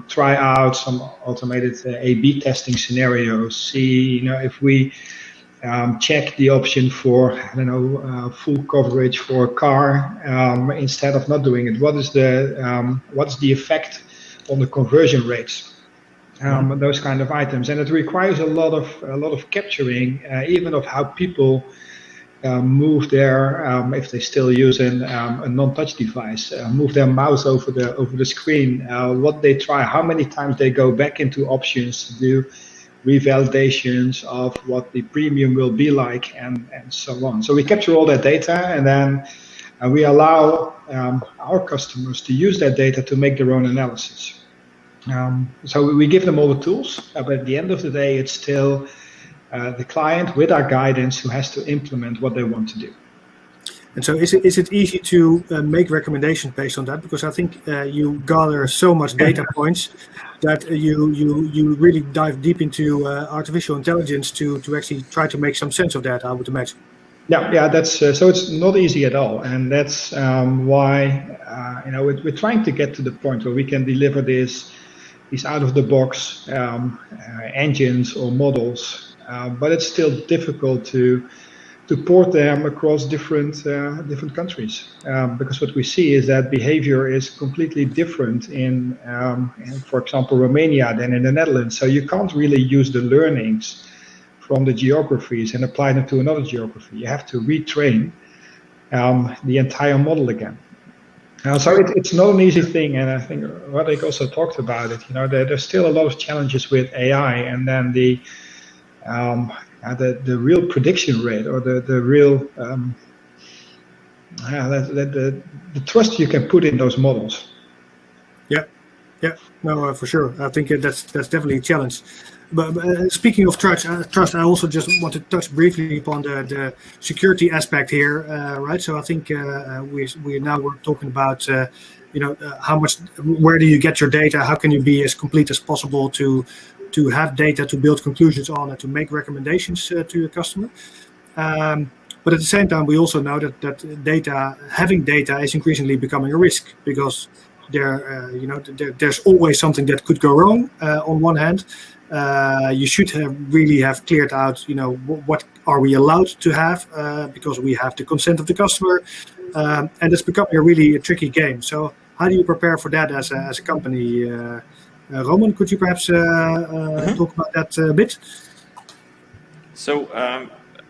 Try out some automated A/B testing scenarios. See, if we check the option for full coverage for a car instead of not doing it. What's the effect on the conversion rates? Those kind of items, and it requires a lot of capturing, even of how people move their if they still use a non-touch device, move their mouse over the screen, what they try, how many times they go back into options to do revalidations of what the premium will be like, and so on. So we capture all that data, and then we allow our customers to use that data to make their own analysis. So we give them all the tools, but at the end of the day, it's still the client with our guidance who has to implement what they want to do. And so is it easy to make recommendations based on that? Because I think you gather so much data points that you really dive deep into artificial intelligence to actually try to make some sense of that, I would imagine. Yeah, that's so it's not easy at all, and that's why we're trying to get to the point where we can deliver these out of the box engines or models, but it's still difficult to port them across different countries, because what we see is that behavior is completely different in for example, Romania than in the Netherlands. So you can't really use the learnings from the geographies and apply them to another geography. You have to retrain the entire model again. So it's not an easy thing, and I think Radek also talked about it. There's still a lot of challenges with AI, and then the real prediction rate, or the real the trust you can put in those models. Yeah, no, for sure. I think that's definitely a challenge. But speaking of trust, I also just want to touch briefly upon the security aspect here, right? So I think we're talking about where do you get your data? How can you be as complete as possible to have data to build conclusions on and to make recommendations to your customer. But at the same time, we also know that having data is increasingly becoming a risk, because there's always something that could go wrong. On one hand, you should really have cleared out, what are we allowed to have, because we have the consent of the customer, and it's becoming a really tricky game. So how do you prepare for that as a company, Roman, could you perhaps talk about that a bit? So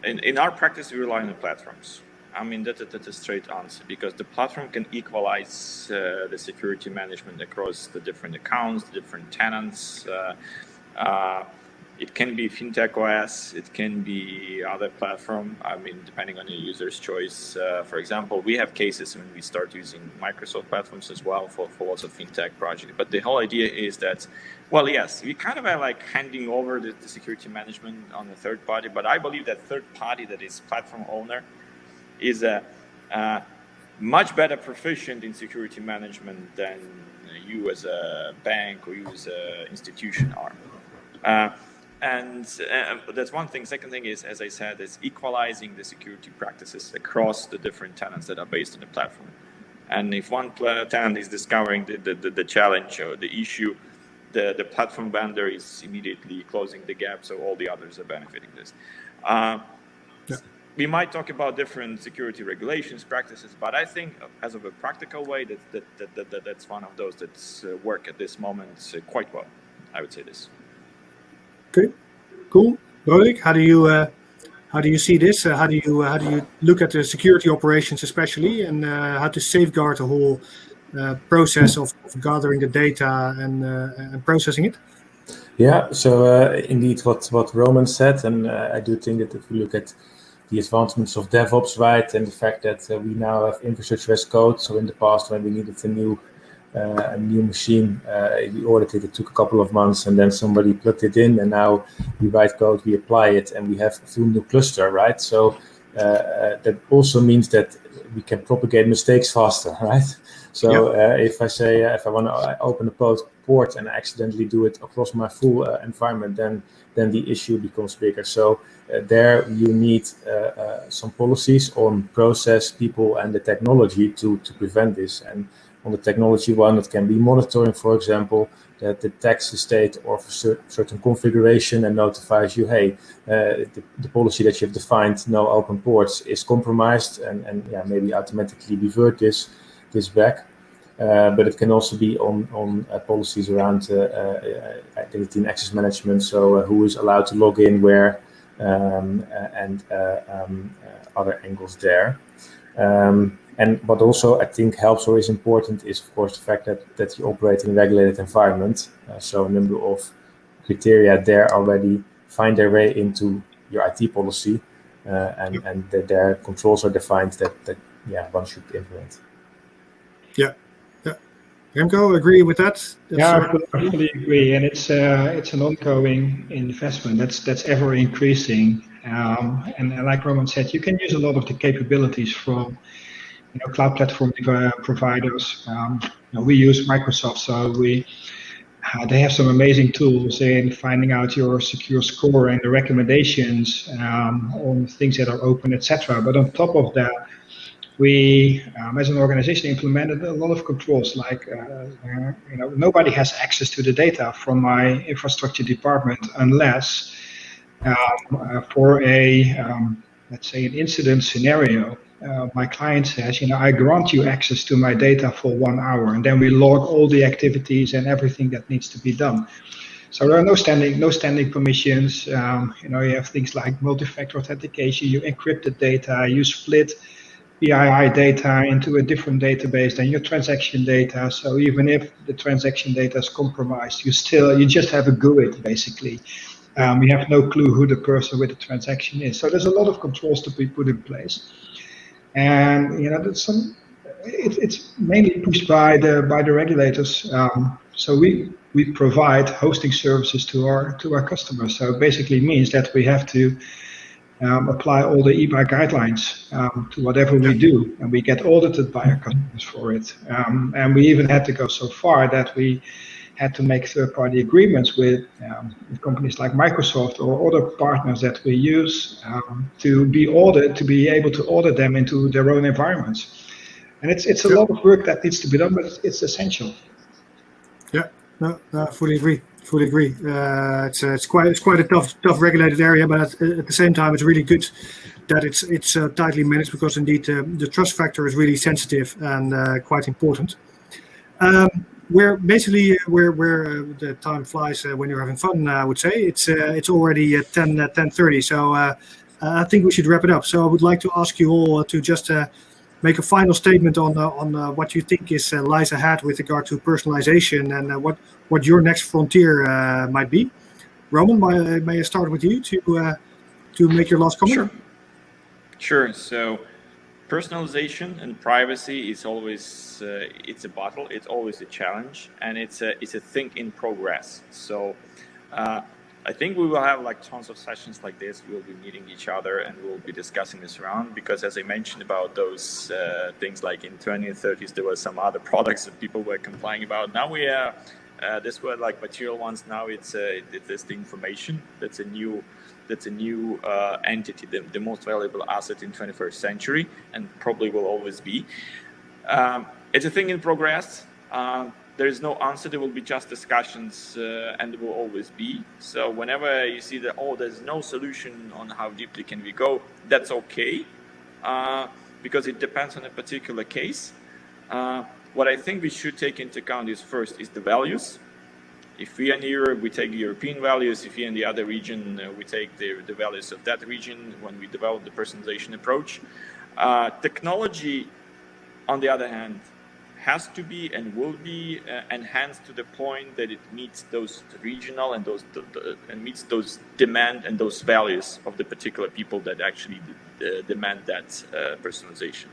in our practice, we rely on the platforms. I mean, that's a straight answer, because the platform can equalize the security management across the different accounts, the different tenants. It can be FinTech OS, it can be other platform, I mean, depending on the user's choice. For example, we have cases when we start using Microsoft platforms as well for lots of FinTech projects. But the whole idea is that, well, yes, we kind of are like handing over the security management on a third party, but I believe that third party that is platform owner is a much better proficient in security management than you as a bank or you as an institution are. And that's one thing. Second thing is, as I said, is equalizing the security practices across the different tenants that are based on the platform. And if one tenant is discovering the challenge or the issue, the platform vendor is immediately closing the gap, so all the others are benefiting this. We might talk about different security regulations, practices, but I think as of a practical way, that's one of those that's work at this moment quite well. I would say this. Okay, cool. Roderick, how do you see this? How do you look at the security operations, especially, and how to safeguard the whole process of gathering the data and processing it? Yeah. So indeed, what Roman said, and I do think that if we look at the advancements of DevOps, right, and the fact that we now have infrastructure as code. So in the past, when we needed a new machine, we ordered it. It took a couple of months, and then somebody plugged it in, and now we write code, we apply it, and we have a full new cluster, right? So that also means that we can propagate mistakes faster, right? So if I want to open a port and accidentally do it across my full environment, then the issue becomes bigger. So there you need some policies on process, people, and the technology to prevent this. And on the technology one, it can be monitoring, for example, that detects the state of a certain configuration and notifies you, hey, the policy that you have defined, no open ports, is compromised, and maybe automatically revert this back. But it can also be on policies around identity and access management, so who is allowed to log in where, and other angles there. And what also I think helps or is important is, of course, the fact that you operate in a regulated environment. So a number of criteria there already find their way into your IT policy, and that their controls are defined that one should implement. Yeah. Remco, agree with that? I fully agree, and it's an ongoing investment that's ever increasing. And like Roman said, you can use a lot of the capabilities from cloud platform providers. We use Microsoft, so they have some amazing tools in finding out your secure score and the recommendations on things that are open, etc. But on top of that, we, as an organization, implemented a lot of controls. Like, nobody has access to the data from my infrastructure department unless, for let's say, an incident scenario, my client says, I grant you access to my data for 1 hour, and then we log all the activities and everything that needs to be done. So there are no standing permissions. You have things like multi-factor authentication. You encrypt the data. You split PII data into a different database than your transaction data. So even if the transaction data is compromised, you just have a GUID basically. You have no clue who the person with the transaction is. So there's a lot of controls to be put in place, and it's mainly pushed by the regulators. So we provide hosting services to our customers. So it basically means that we have to apply all the EBA guidelines to whatever we do, and we get audited by our customers for it. And we even had to go so far that we had to make third-party agreements with companies like Microsoft or other partners that we use to be able to audit them into their own environments. And it's a lot of work that needs to be done, but it's essential. Yeah, no, fully agree. It's quite a tough regulated area, but at the same time, it's really good that it's tightly managed, because indeed the trust factor is really sensitive and quite important. we're basically where the time flies when you're having fun. I would say it's already 10:30. So I think we should wrap it up. So I would like to ask you all to just make a final statement on what you think is lies ahead with regard to personalization and what your next frontier might be. Roman, may I start with you to make your last comment? Sure. So personalization and privacy is always it's a battle. It's always a challenge, and it's a thing in progress. So I think we will have like tons of sessions like this. We'll be meeting each other and we'll be discussing this around, because as I mentioned about those things, like in 20s and 30s there were some other products that people were complaining about. Now we are this were like material ones. Now it's the information. That's a new entity, the most valuable asset in 21st century, and probably will always be. It's a thing in progress. There is no answer. There will be just discussions, and there will always be. So whenever you see that, there's no solution on how deeply can we go, that's okay, because it depends on a particular case. What I think we should take into account is first is the values. If we are in Europe, we take European values. If you're in the other region, we take the values of that region when we develop the personalization approach. Technology, on the other hand, has to be and will be enhanced to the point that it meets those regional and and meets those demand and those values of the particular people that actually demand that personalization.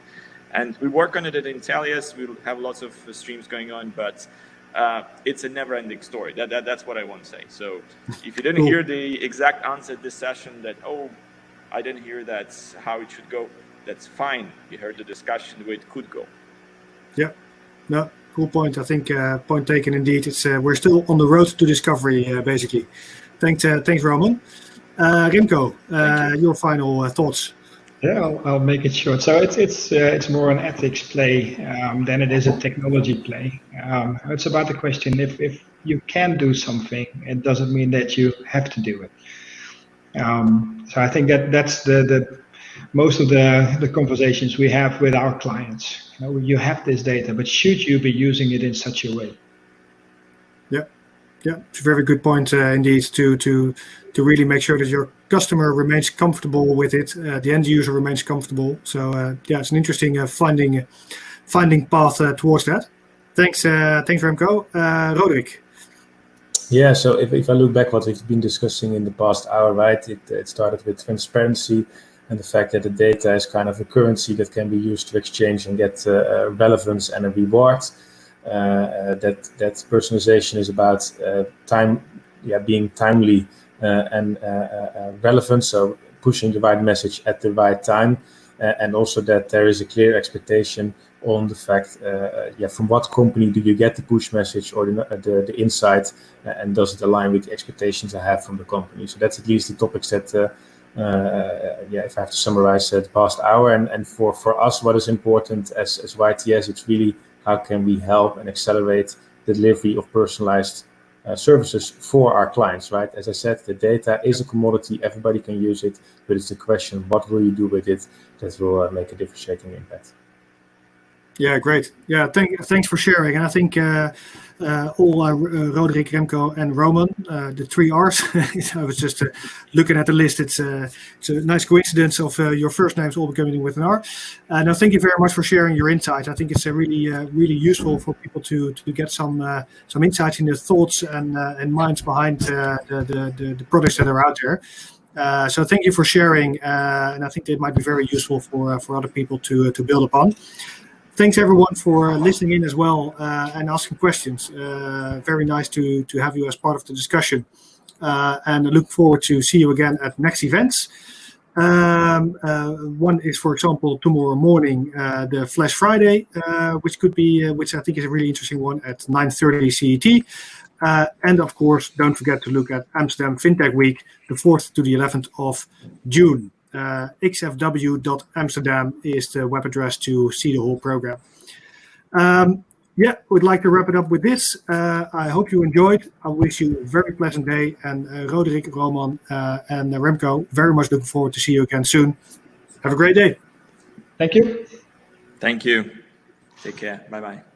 And we work on it at Intellias. We'll have lots of streams going on, but it's a never-ending story. That's what I want to say. So if you didn't hear the exact answer this session, that I didn't hear that's how it should go, that's fine. You heard the discussion the way it could go. Yeah, no, cool point. I think point taken indeed. It's we're still on the road to discovery, basically. Thanks, Roman. Remco, your final thoughts. Yeah, I'll make it short. So it's more an ethics play than it is a technology play. It's about the question: if you can do something, it doesn't mean that you have to do it. So I think that's the most of the conversations we have with our clients. You have this data, but should you be using it in such a way? Yeah, it's a very good point indeed to really make sure that your customer remains comfortable with it, the end user remains comfortable. So it's an interesting finding path towards that. Thanks, Remco. Roderick. Yeah, so if I look back what we've been discussing in the past hour, right, it started with transparency and the fact that the data is kind of a currency that can be used to exchange and get relevance and a reward. That personalization is about being timely and relevant, so pushing the right message at the right time, and also that there is a clear expectation on the fact, from what company do you get the push message or the insight, and does it align with the expectations I have from the company? So that's at least the topics that, if I have to summarize the past hour, and for us, what is important as YTS, it's really how can we help and accelerate the delivery of personalized services for our clients, right? As I said, the data is a commodity, everybody can use it, but it's the question, what will you do with it that will make a differentiating impact? Yeah, great. Yeah, thanks for sharing. And I think all Roderick, Remco, and Roman, the 3 R's. I was just looking at the list. It's a nice coincidence of your first names all becoming with an R. Now, thank you very much for sharing your insight. I think it's really useful for people to get some insights in the thoughts and minds behind the products that are out there. So thank you for sharing, and I think it might be very useful for other people to build upon. Thanks everyone for listening in as well and asking questions. Very nice to have you as part of the discussion. And I look forward to see you again at next events. One is, for example, tomorrow morning, the Flash Friday, which I think is a really interesting one at 9:30 CET. And of course, don't forget to look at Amsterdam FinTech Week, the 4th to the 11th of June. xfw.amsterdam is the web address to see the whole program. We'd like to wrap it up with this. I hope you enjoyed. I wish you a very pleasant day. And Roderick, Roman, and Remco, very much looking forward to see you again soon. Have a great day. Thank you. Thank you. Take care. Bye-bye.